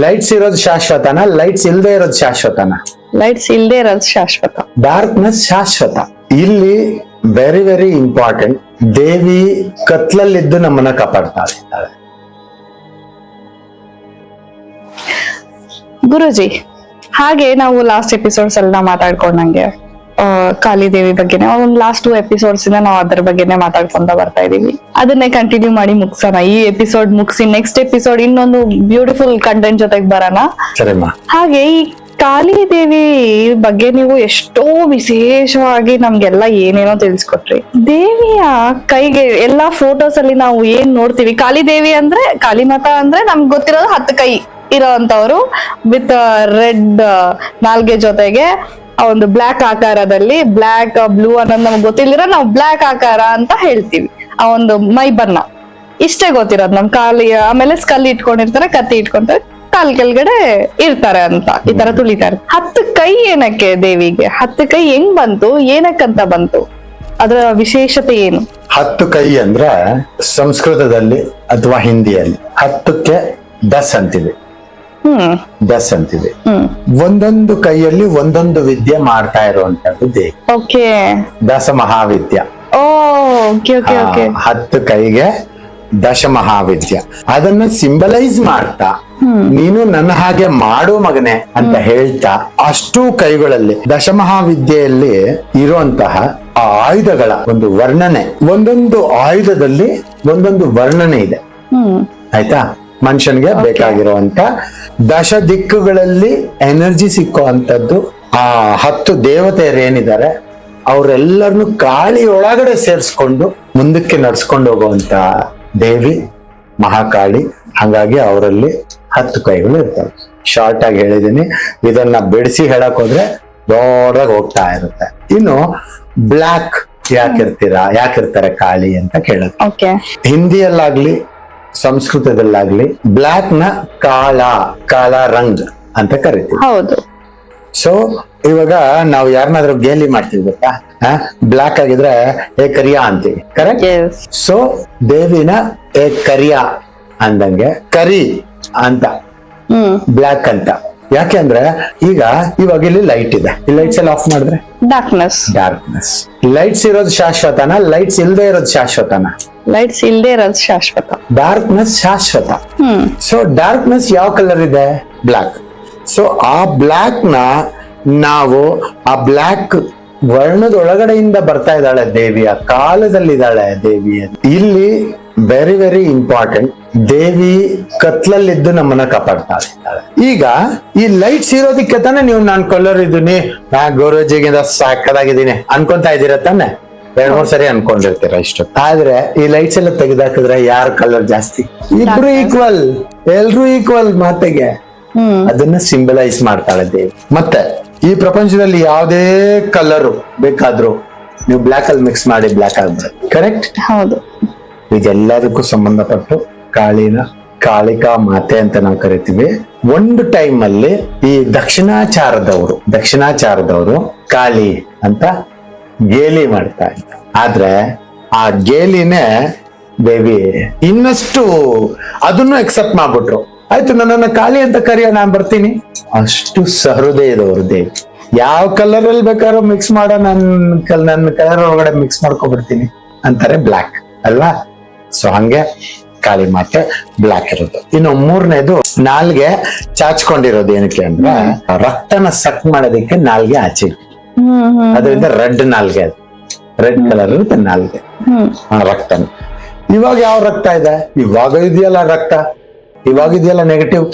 Lights ಇರೋದು ಶಾಶ್ವತನ, lights ಇಲ್ದೇ ಇರೋದು ಶಾಶ್ವತನ? ಲೈಟ್ಸ್ ಇಲ್ದೇ ಇರೋದು ಶಾಶ್ವತ. ಡಾರ್ಕ್ನೆಸ್ ಶಾಶ್ವತ. ಇಲ್ಲಿ ವೆರಿ ವೆರಿ ಇಂಪಾರ್ಟೆಂಟ್, ದೇವಿ ಕತ್ಲಲ್ಲಿದ್ದು ನಮ್ಮನ್ನ ಕಾಪಾಡ್ತಾ ಇದ್ದಾಳೆ. ಗುರುಜಿ, ಹಾಗೆ ನಾವು ಲಾಸ್ಟ್ ಎಪಿಸೋಡ್ಸ್ ಎಲ್ಲ ಮಾತಾಡ್ಕೊಂಡಂಗೆ ಕಾಳಿದೇವಿ ಬಗ್ಗೆನೆ ಒಂದು ಲಾಸ್ಟ್ 2 ಎಪಿಸೋಡ್ಸ್ ಇಂದ ನಾವು ಅದ್ರ ಬಗ್ಗೆನೆ ಮಾತಾಡ್ಕೊಂತ ಬರ್ತಾ ಇದೀವಿ. ಅದನ್ನೇ ಕಂಟಿನ್ಯೂ ಮಾಡಿ ಮುಗ್ಸೋಣ. ಈ ಎಪಿಸೋಡ್ ಮುಗಿಸಿ ನೆಕ್ಸ್ಟ್ ಎಪಿಸೋಡ್ ಇನ್ನೊಂದು ಬ್ಯೂಟಿಫುಲ್ ಕಂಟೆಂಟ್ ಜೊತೆಗೆ ಬರೋಣ. ಹಾಗೆ ಈ ಕಾಳಿದೇವಿ ಬಗ್ಗೆ ನೀವು ಎಷ್ಟೋ ವಿಶೇಷವಾಗಿ ನಮ್ಗೆಲ್ಲ ಏನೇನೋ ತಿಳಿಸ್ಕೊಟ್ರಿ. ದೇವಿಯ ಕೈಗೆ ಎಲ್ಲಾ ಫೋಟೋಸ್ ಅಲ್ಲಿ ನಾವು ಏನ್ ನೋಡ್ತೀವಿ, ಕಾಳಿದೇವಿ ಅಂದ್ರೆ ಕಾಳಿಮಾತಾ ಅಂದ್ರೆ ನಮ್ಗೆ ಗೊತ್ತಿರೋದು 10 ಕೈ ಇರೋಂತವ್ರು ವಿತ್ ರೆಡ್ ನಾಲ್ಗೆ ಜೊತೆಗೆ ಒಂದು ಬ್ಲಾಕ್ ಆಕಾರದಲ್ಲಿ, ಬ್ಲಾಕ್ ಬ್ಲೂ ಅನ್ನೋದು ನಮ್ಗೆ ಗೊತ್ತಿಲ್ದಿರ ನಾವು ಬ್ಲಾಕ್ ಆಕಾರ ಅಂತ ಹೇಳ್ತೀವಿ. ಆ ಒಂದು ಮೈ ಬಣ್ಣ ಇಷ್ಟೇ ಗೊತ್ತಿರೋದು ನಮ್ ಕಾಲಿ. ಆಮೇಲೆ ಸ್ಕಲ್ ಇಟ್ಕೊಂಡಿರ್ತಾರೆ, ಕತ್ತಿ ಇಟ್ಕೊಂತಾರೆ, ಕಾಲ್ ಕೆಳಗಡೆ ಇರ್ತಾರೆ ಅಂತ ಈ ತರ ತುಳಿತಾರೆ. 10 ಕೈ ಏನಕ್ಕೆ ದೇವಿಗೆ? 10 ಕೈ ಹೆಂಗ್ ಬಂತು, ಏನಕ್ಕಂತ ಬಂತು, ಅದರ ವಿಶೇಷತೆ ಏನು? 10 ಕೈ ಅಂದ್ರೆ ಸಂಸ್ಕೃತದಲ್ಲಿ ಅಥವಾ ಹಿಂದಿಯಲ್ಲಿ 10ಕ್ಕೆ ದಸ್ ಅಂತಿದೆ. ದಸ್ ಅಂತಿದೆ. ಒಂದೊಂದು ಕೈಯಲ್ಲಿ ಒಂದೊಂದು ವಿದ್ಯೆ ಮಾಡ್ತಾ ಇರುವಂತದ್ದು ದೇವಿ. ಓಕೆ, ದಶ ಮಹಾವಿದ್ಯ. 10 ಕೈಗೆ ದಶ ಮಹಾವಿದ್ಯ. ಅದನ್ನ ಸಿಂಬಲೈಸ್ ಮಾಡ್ತಾ ನೀನು ನನ್ನ ಹಾಗೆ ಮಾಡು ಮಗನೆ ಅಂತ ಹೇಳ್ತಾ, ಅಷ್ಟು ಕೈಗಳಲ್ಲಿ ದಶಮಹಾವಿದ್ಯೆಯಲ್ಲಿ ಇರುವಂತಹ ಆ ಆಯುಧಗಳ ಒಂದು ವರ್ಣನೆ, ಒಂದೊಂದು ಆಯುಧದಲ್ಲಿ ಒಂದೊಂದು ವರ್ಣನೆ ಇದೆ. ಆಯ್ತಾ? ಮನುಷ್ಯನ್ಗೆ ಬೇಕಾಗಿರುವಂತ ದಶ ದಿಕ್ಕುಗಳಲ್ಲಿ ಎನರ್ಜಿ ಸಿಕ್ಕುವಂತದ್ದು ಆ 10 ದೇವತೆಯರೇನಿದ್ದಾರೆ ಅವರೆಲ್ಲರನ್ನು ಕಾಳಿ ಒಳಗಡೆ ಸೇರಿಸ್ಕೊಂಡು ಮುಂದಕ್ಕೆ ನಡ್ಸ್ಕೊಂಡು ಹೋಗುವಂತ ದೇವಿ ಮಹಾಕಾಳಿ. ಹಾಗಾಗಿ ಅವರಲ್ಲಿ 10 ಕೈಗಳು ಇರ್ತವೆ. ಶಾರ್ಟ್ ಆಗಿ ಹೇಳಿದೀನಿ. ಇದನ್ನ ಬಿಡಿಸಿ ಹೇಳಕ್ ಹೋದ್ರೆ ದೊಡ್ಡದಾಗಿ ಹೋಗ್ತಾ ಇರುತ್ತೆ. ಇನ್ನು ಬ್ಲಾಕ್ ಯಾಕಿರ್ತಾರೆ ಕಾಳಿ ಅಂತ ಕೇಳುತ್ತೆ. ಹಿಂದಿಯಲ್ಲಾಗ್ಲಿ ಸಂಸ್ಕೃತದಲ್ಲಾಗ್ಲಿ ಬ್ಲಾಕ್ ನ ಕಾಳ ರಂಗ್ ಅಂತ ಕರಿತೀವಿ. ಹೌದು. ಸೊ ಇವಾಗ ನಾವು ಯಾರನ್ನಾದ್ರೂ ಗೇಲಿ ಮಾಡ್ತೀವಿ ಗೊತ್ತಾ, ಬ್ಲಾಕ್ ಆಗಿದ್ರೆ ಏ ಕರಿಯಾ ಅಂತೀವಿ, ಕರೆಕ್ಟ್? ಸೊ ದೇವಿನ ಏ ಕರಿಯಾ ಅಂದಂಗೆ ಕರಿ ಅಂತ, ಬ್ಲಾಕ್ ಅಂತ. ಯಾಕೆ ಅಂದ್ರೆ ಇವಾಗ ಇಲ್ಲಿ ಲೈಟ್ ಇದೆ, ಈ ಲೈಟ್ಸ್ ಎಲ್ಲ ಆಫ್ ಮಾಡಿದ್ರೆ ಡಾರ್ಕ್ನೆಸ್. ಲೈಟ್ಸ್ ಇರೋದು ಶಾಶ್ವತನ, ಲೈಟ್ಸ್ ಇಲ್ದೇ ಇರೋದು ಶಾಶ್ವತನ? ಲೈಟ್ಸ್ ಇಲ್ದೇ ಇರೋದು ಶಾಶ್ವತ. ಡಾರ್ಕ್ನೆಸ್ ಶಾಶ್ವತ. ಸೊ ಡಾರ್ಕ್ನೆಸ್ ಯಾವ ಕಲರ್ ಇದೆ? ಬ್ಲಾಕ್. ಸೊ ಆ ಬ್ಲಾಕ್ ನ ನಾವು ಆ ಬ್ಲಾಕ್ ವರ್ಣದ ಒಳಗಡೆಯಿಂದ ಬರ್ತಾ ಇದ್ದಾಳೆ ದೇವಿಯ ಕಾಲದಲ್ಲಿದ್ದಾಳೆ ದೇವಿ. ಇಲ್ಲಿ ವೆರಿ ವೆರಿ ಇಂಪಾರ್ಟೆಂಟ್, ದೇವಿ ಕತ್ಲಲ್ಲಿದ್ದು ನಮ್ಮನ್ನ ಕಾಪಾಡ್ತಾ ಇದ್ದಾಳೆ. ಈಗ ಈ ಲೈಟ್ಸ್ ಇರೋದಿಕ್ಕೆ ತಾನೆ ನೀವು ನಾನ್ ಕಲರ್ ಇದ್ದೀನಿ, ಗೌರವಜಿಗಿಂತ ಸಾಕದಾಗಿದ್ದೀನಿ ಅನ್ಕೊಂತಾ ಇದ್ದೀರ ತಾನೆ? 2-3 ಸರಿ ಅನ್ಕೊಂಡಿರ್ತೀರ ಇಷ್ಟು. ಆದ್ರೆ ಈ ಲೈಟ್ಸ್ ಎಲ್ಲ ತೆಗೆದಾಕಿದ್ರೆ ಯಾರ ಕಲರ್ ಜಾಸ್ತಿ? ಇಬ್ರು ಈಕ್ವಲ್, ಎಲ್ರು ಈಕ್ವಲ್ ಮಾತೆಗೆ. ಅದನ್ನ ಸಿಂಬಲೈಸ್ ಮಾಡ್ತಾಳೆ ದೇವಿ. ಮತ್ತೆ ಈ ಪ್ರಪಂಚದಲ್ಲಿ ಯಾವುದೇ ಕಲರ್ ಬೇಕಾದ್ರೂ ನೀವು ಬ್ಲಾಕ್ ಅಲ್ಲಿ ಮಿಕ್ಸ್ ಮಾಡಿ ಬ್ಲಾಕ್ ಆಗ್ಬಿಡುತ್ತೆ, ಕರೆಕ್ಟ್? ಹೌದು. ಇದೆಲ್ಲದಕ್ಕೂ ಸಂಬಂಧಪಟ್ಟು ಕಾಳಿಕಾ ಮಾತೆ ಅಂತ ನಾವು ಕರಿತೀವಿ. ಒಂದು ಟೈಮ್ ಅಲ್ಲಿ ಈ ದಕ್ಷಿಣಾಚಾರದವರು ಕಾಳಿ ಅಂತ ಗೇಲಿ ಮಾಡ್ತಾ ಇದ್ರು. ಆದ್ರೆ ಆ ಗೇಲಿನೇ ದೇವಿ ಇನ್ನಷ್ಟು ಅದನ್ನು ಎಕ್ಸೆಪ್ಟ್ ಮಾಡ್ಬಿಟ್ರು. ಆಯ್ತು, ನನ್ನನ್ನ ಕಾಳಿ ಅಂತ ಕರಿಯ, ನಾನ್ ಬರ್ತೀನಿ. ಅಷ್ಟು ಸಹೃದಯದವರು ದೇವಿ. ಯಾವ ಕಲರ್ ಅಲ್ಲಿ ಬೇಕಾದ್ರೂ ಮಿಕ್ಸ್ ಮಾಡೋ, ನನ್ನ ಕಲರ್ ಒಳಗಡೆ ಮಿಕ್ಸ್ ಮಾಡ್ಕೊಬಿಡ್ತೀನಿ ಅಂತಾರೆ, ಬ್ಲಾಕ್ ಅಲ್ವಾ? ಸೊ ಹಂಗೆ ಕಾಳಿ ಮಾತೆ ಬ್ಲಾಕ್ ಇರೋದು. ಇನ್ನು 3ನೇದು ನಾಲ್ಗೆ ಚಾಚ್ಕೊಂಡಿರೋದು. ಏನಕ್ಕೆ ಅಂದ್ರೆ ರಕ್ತನ ಸಕ್ ಮಾಡೋದಕ್ಕೆ ನಾಲ್ಗೆ ಆಚೆ, ಅದರಿಂದ ರೆಡ್ ನಾಲ್ಗೆ, ಅದು ರೆಡ್ ಕಲರ್ ಇರುತ್ತೆ ನಾಲ್ಗೆ, ರಕ್ತನ. ಇವಾಗ ಯಾವ ರಕ್ತ ಇದೆ? ಇವಾಗ ಇದೆಯಲ್ಲ ರಕ್ತ, ಇವಾಗಿದೆಯಲ್ಲ ನೆಗೆಟಿವ್.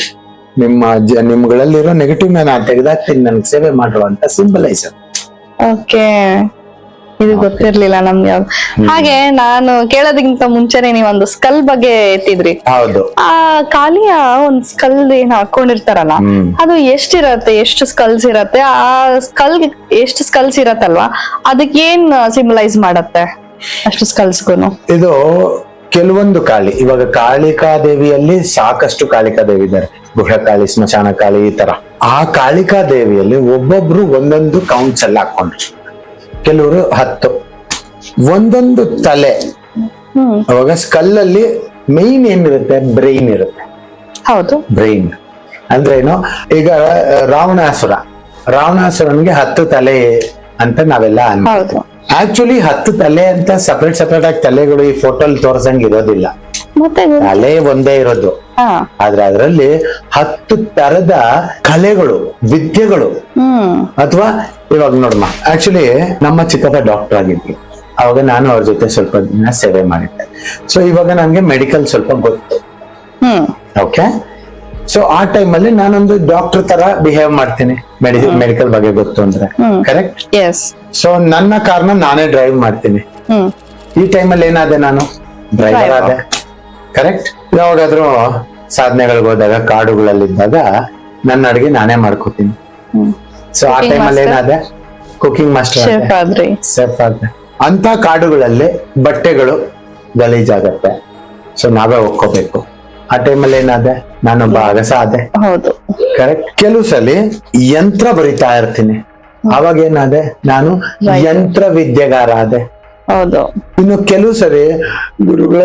ನಿಮ್ಗಳಲ್ಲಿರೋ ನೆಗೆಟಿವ್ ನಾನು ತೆಗೆದಾಕ್ತೀನಿ, ನನ್ಗೆ ಸೇವೆ ಮಾಡುವಂತ ಸಿಂಬಲೈಸ್. ಓಕೆ, ಇದು ಗೊತ್ತಿರ್ಲಿಲ್ಲ ನಮ್ಗೆ. ಹಾಗೆ ನಾನು ಕೇಳೋದಕ್ಕಿಂತ ಮುಂಚೆನೆ ನೀವೊಂದು ಸ್ಕಲ್ ಬಗ್ಗೆ ಎತ್ತಿದ್ರಿ. ಹೌದು. ಆ ಕಾಲಿಯ ಒಂದ್ ಸ್ಕಲ್ ಏನ್ ಹಾಕೊಂಡಿರ್ತಾರಲ್ಲ, ಅದು ಎಷ್ಟಿರತ್ತೆ, ಎಷ್ಟು ಸ್ಕಲ್ಸ್ ಇರತ್ತೆ? ಆ ಸ್ಕಲ್ ಎಷ್ಟು ಸ್ಕಲ್ಸ್ ಇರತ್ತಲ್ವಾ, ಅದಕ್ಕೆ ಏನ್ ಸಿಂಬಲೈಸ್ ಮಾಡತ್ತೆ ಅಷ್ಟು ಸ್ಕಲ್ಸ್ಗೂನು? ಇದು ಕೆಲವೊಂದು ಕಾಳಿ. ಇವಾಗ ಕಾಳಿಕಾ ದೇವಿಯಲ್ಲಿ ಸಾಕಷ್ಟು ಕಾಳಿಕಾ ದೇವಿ ಇದ್ದಾರೆ, ಗುಹಕಾಳಿ, ಸ್ಮಶಾನ ಕಾಳಿ, ಈ ತರ. ಆ ಕಾಳಿಕಾ ದೇವಿಯಲ್ಲಿ ಒಬ್ಬೊಬ್ರು ಒಂದೊಂದು ಕೌಂಟ್ಸ್ ಎಲ್ಲ ಹಾಕೊಂಡ್ರು. ಕೆಲವರು 10, ಒಂದೊಂದು ತಲೆ. ಅವಾಗ ಸ್ಕಲ್ ಅಲ್ಲಿ ಮೈನ್ ಏನಿರುತ್ತೆ? ಬ್ರೈನ್ ಇರುತ್ತೆ. ಹೌದು, ಬ್ರೈನ್. ಅಂದ್ರೆ ಏನು, ಈಗ ರಾವಣಾಸುರನಿಗೆ 10 ತಲೆ ಅಂತ ನಾವೆಲ್ಲ ಹೌದು. ಆಕ್ಚುಲಿ 10 ತಲೆ ಅಂತ ಸಪರೇಟ್ ಆಗಿ ತಲೆಗಳು ಈ ಫೋಟೋಲ್ ತೋರ್ಸಂಗ್ ಇರೋದಿಲ್ಲ. ಮತ್ತೆ ತಲೆ ಒಂದೇ ಇರೋದು. ಹಾ. ಆದ್ರೆ ಅದರಲ್ಲಿ 10 ತರದ ಕಲೆಗಳು, ವಿದ್ಯೆಗಳು. ಅಥವಾ ಇವಾಗ ನೋಡಮ್ಮ, ಆಕ್ಚುಲಿ ನಮ್ಮ ಚಿಕ್ಕಪ್ಪ ಡಾಕ್ಟರ್ ಆಗಿದ್ವಿ. ಅವಾಗ ನಾನು ಅವ್ರ ಜೊತೆ ಸ್ವಲ್ಪ ದಿನ ಸೇವೆ ಮಾಡಿದ್ದೆ. ಸೊ ಇವಾಗ ನನ್ಗೆ ಮೆಡಿಕಲ್ ಸ್ವಲ್ಪ ಗೊತ್ತು. ಓಕೆ. ಸೊ ಆ ಟೈಮಲ್ಲಿ ನಾನೊಂದು ಡಾಕ್ಟರ್ ತರ ಬಿಹೇವ್ ಮಾಡ್ತೀನಿ, ಮೆಡಿಕಲ್ ಬಗ್ಗೆ ಗೊತ್ತು ಅಂದ್ರೆ. ಕರೆಕ್ಟ್. ಎಸ್. ಸೊ ನನ್ನ ಕಾರ್ನ ನಾನೇ ಡ್ರೈವ್ ಮಾಡ್ತೀನಿ. ಈ ಟೈಮಲ್ಲಿ ಏನಾದೆ, ನಾನು ಡ್ರೈವರ್ ಆದೆ. ಕರೆಕ್ಟ್. ಯಾವಾಗಾದ್ರೂ ಸಾಧನೆಗಳಿಗೆ ಹೋದಾಗ, ಕಾಡುಗಳಲ್ಲಿದ್ದಾಗ ನನ್ನ ಅಡಿಗೆ ನಾನೇ ಮಾಡ್ಕೋತೀನಿ. ಸೊ ಆ ಟೈಮಲ್ಲಿ ಏನಾದೆ, ಕುಕಿಂಗ್ ಮಾಸ್ಟರ್ ಸೇಫ್ ಆದ್ರೆ. ಅಂತ ಕಾಡುಗಳಲ್ಲಿ ಬಟ್ಟೆಗಳು ಗಲೀಜಾಗತ್ತೆ. ಸೊ ನಾವೇ ಒಕ್ಕೋಬೇಕು. ಆ ಟೈಮಲ್ಲಿ ಏನಾದೆ, ನಾನೊಬ್ಬ ಅಗಸ ಆದೆ. ಹೌದು. ಕರೆಕ್ಟ್. ಕೆಲವು ಸಲ ಯಂತ್ರ ಬರಿತಾ ಇರ್ತೀನಿ. ಅವಾಗ ಏನಾದೆ, ನಾನು ಯಂತ್ರ ವಿದ್ಯೆಗಾರ ಆದೆ. ಹೌದು. ಇನ್ನು ಕೆಲವು ಸರಿ ಗುರುಗಳ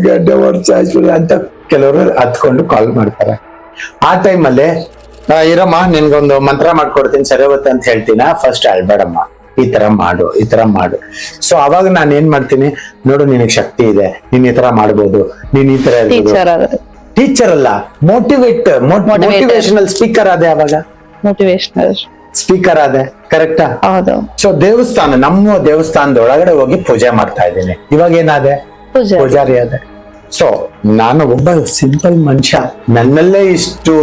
ಗಡ್ಡೆ ವರ್ಷ ಅಂತ ಕೆಲವರು ಹತ್ಕೊಂಡು ಕಾಲ್ ಮಾಡ್ತಾರೆ. ಆ ಟೈಮಲ್ಲಿ ಇರಮ್ಮ, ನಿನ್ಗೊಂದು ಮಂತ್ರ ಮಾಡ್ಕೊಡ್ತೀನಿ, ಸರಿ ಹೋಗುತ್ತೆ ಅಂತ ಹೇಳ್ತೀನ. ಫಸ್ಟ್ ಅಳ್ಬೇಡಮ್ಮ, ಈ ತರ ಮಾಡು. ಸೊ ಅವಾಗ ನಾನು ಏನ್ ಮಾಡ್ತೀನಿ, ನೋಡು ನಿನಗೆ ಶಕ್ತಿ ಇದೆ, ನೀನ್ ಈ ತರ ಮಾಡ್ಬೋದು, ನೀನ್ ಈ ತರ ಟೀಚರ್ ಅಲ್ಲ, ಮೋಟಿವೇಶನಲ್ ಸ್ಪೀಕರ್ ಆದೆ. ಅವಾಗ ಮೋಟಿವೇಶನಲ್ ಸ್ಪೀಕರ್ ಆದೆ. ಕರೆಕ್ಟಾ? ಹೌದು. ಸೊ ನಮ್ಮ ದೇವಸ್ಥಾನದ ಒಳಗಡೆ ಹೋಗಿ ಪೂಜೆ ಮಾಡ್ತಾ ಇದ್ದೀನಿ. ಇವಾಗ ಏನಾದೆ, ಪೂಜಾರಿ ಆದೆ. ಸೊ ನಾನು ಒಬ್ಬ ಸಿಂಪಲ್ ಮನುಷ್ಯ, ನನ್ನಲ್ಲೇ ಇಷ್ಟು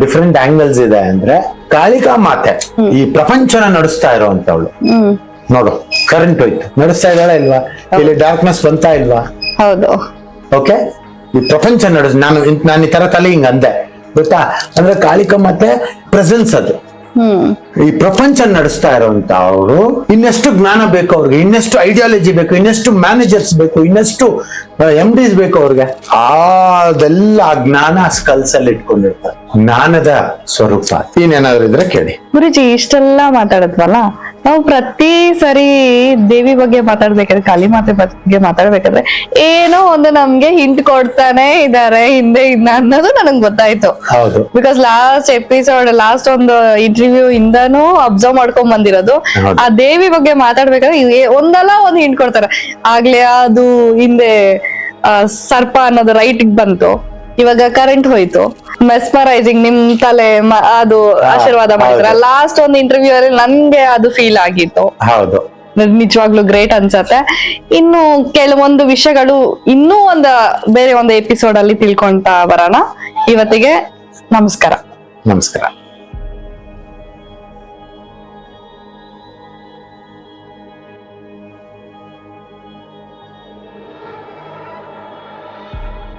ಡಿಫ್ರೆಂಟ್ ಆಂಗಲ್ಸ್ ಇದೆ ಅಂದ್ರೆ ಕಾಳಿಕಾ ಮಾತೆ ಈ ಪ್ರಪಂಚನ ನಡೆಸ್ತಾ ಇರೋಂತವಳು. ನೋಡು, ಕರೆಂಟ್ ಹೋಯ್ತು, ನಡೆಸ್ತಾ ಇದ್ದಾಳ ಇಲ್ವಾ? ಇಲ್ಲಿ ಡಾರ್ಕ್ನೆಸ್ ಬಂತಾ ಇಲ್ವಾ? ಹೌದು. ಓಕೆ. ಈ ಪ್ರಪಂಚ ನಾನು ಈ ತರ ತಲೆ ಹಿಂಗ್ ಅಂದೆ, ಗೊತ್ತಾ? ಅಂದ್ರೆ ಕಾಳಿಕಾ ಮಾತೆ ಪ್ರೆಸೆನ್ಸ್ ಅದು. ಈ ಪ್ರಪಂಚ ನಡೆಸ್ತಾ ಇರುವಂತ ಅವರು, ಇನ್ನೆಷ್ಟು ಜ್ಞಾನ ಬೇಕು ಅವ್ರಿಗೆ, ಇನ್ನೆಷ್ಟು ಐಡಿಯಾಲಜಿ ಬೇಕು, ಇನ್ನೆಷ್ಟು ಮ್ಯಾನೇಜರ್ಸ್ ಬೇಕು, ಇನ್ನೆಷ್ಟು MDs ಬೇಕು ಅವ್ರಿಗೆ. ಅದೆಲ್ಲ ಜ್ಞಾನ ಸ್ಕಲ್ಸ್ ಅಲ್ಲಿ ಇಟ್ಕೊಂಡಿರ್ತಾರೆ. ಜ್ಞಾನದ ಸ್ವರೂಪ. ಇನ್ನೇನಾದ್ರು ಇದ್ರೆ ಕೇಳಿ. ಗುರುಜಿ, ಇಷ್ಟೆಲ್ಲ ಮಾತಾಡದ್ವಲ್ಲ, ನಾವು ಪ್ರತಿ ಸರಿ ದೇವಿ ಬಗ್ಗೆ ಮಾತಾಡ್ಬೇಕಾದ್ರೆ, ಕಾಳಿ ಮಾತೆ ಬಗ್ಗೆ ಮಾತಾಡ್ಬೇಕಾದ್ರೆ ಏನೋ ಒಂದು ನಮ್ಗೆ ಹಿಂಟ್ ಕೊಡ್ತಾನೆ ಇದಾರೆ ಹಿಂದೆ ಅನ್ನೋದು ನನಗ್ ಗೊತ್ತಾಯ್ತು. ಹೌದು. ಬಿಕಾಸ್ ಲಾಸ್ಟ್ ಒಂದು ಇಂಟರ್ವ್ಯೂ ಇಂದಾನು ಅಬ್ಸರ್ವ್ ಮಾಡ್ಕೊಂಡ್ ಬಂದಿರೋದು. ಆ ದೇವಿ ಬಗ್ಗೆ ಮಾತಾಡ್ಬೇಕಾದ್ರೆ ಒಂದಲ್ಲ ಒಂದು ಹಿಂಟ್ ಕೊಡ್ತಾರೆ. ಆಗ್ಲೇ ಅದು ಹಿಂದೆ ಸರ್ಪ ಅನ್ನೋದು ರೈಟ್ ಬಂತು, ಇವಾಗ ಕರೆಂಟ್ ಹೋಯ್ತು, ಮೆಸ್ಮರೈಸಿಂಗ್, ನಿಮ್ ತಲೆ ಅದು ಆಶೀರ್ವಾದ ಮಾಡಿದ್ರ. ಲಾಸ್ಟ್ ಒಂದು ಇಂಟರ್ವ್ಯೂ ಅಲ್ಲಿ ನನ್ಗೆ ಅದು ಫೀಲ್ ಆಗಿತ್ತು. ಹೌದು, ನಿಜವಾಗ್ಲೂ ಗ್ರೇಟ್ ಅನ್ಸತ್ತೆ. ಇನ್ನು ಕೆಲವೊಂದು ವಿಷಯಗಳು ಇನ್ನೂ ಬೇರೆ ಒಂದು ಎಪಿಸೋಡ್ ಅಲ್ಲಿ ತಿಳ್ಕೊಂತ ಬರೋಣ. ಇವತ್ತಿಗೆ ನಮಸ್ಕಾರ. ನಮಸ್ಕಾರ.